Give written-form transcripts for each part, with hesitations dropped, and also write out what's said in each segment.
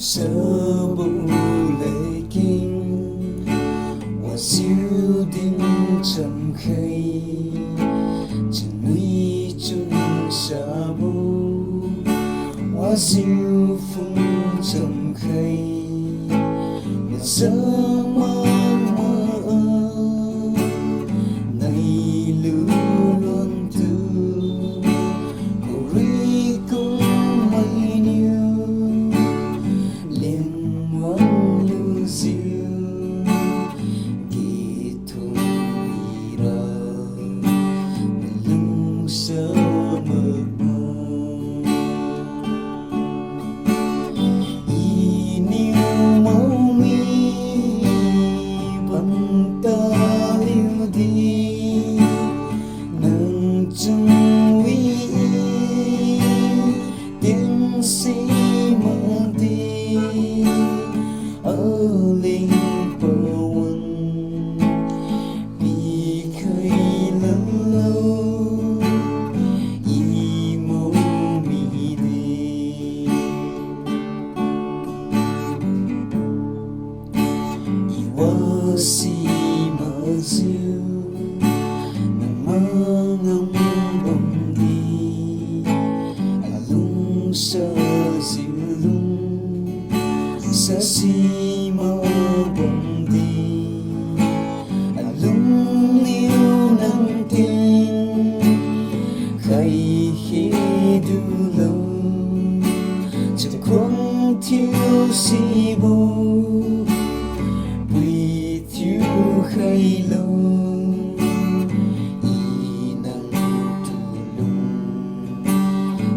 Sa bulay kinh hoa diệu đình trầm khay chân nguy chung sa bu hoa diệu phung trầm khay nhật giấc mơ mơ này lưu luôn từ cô ri cũng mấy nhiêu liền muốn lưu diệu kỳ thùng ra lung sơ mơ si mong đi ở linh bầu vì khơi lớn lâu y mô mi đi y wo si mơ diêu nang mơ ngông bồng đi lung sơ diệu lung sa si mơ bồng đi lung liêu nang tiên khai khi du lâu chẳng không thiếu si bù vì thiếu khai lâu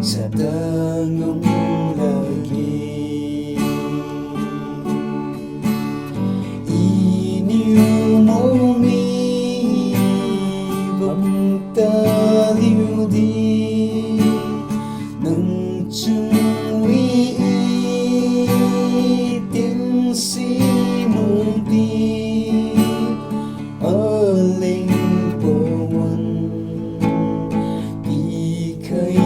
sa tangong lagi iniu mo mi bang taliw di nang chung wi tin si mong di aling pawan di kay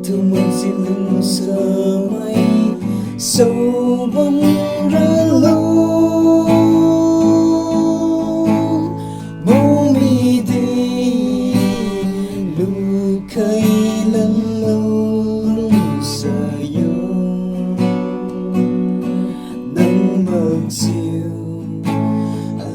thu mừng xin lưng sa mây sâu bóng ra lâu mô mi đi lu khay lần lâu lung sa yo nang mag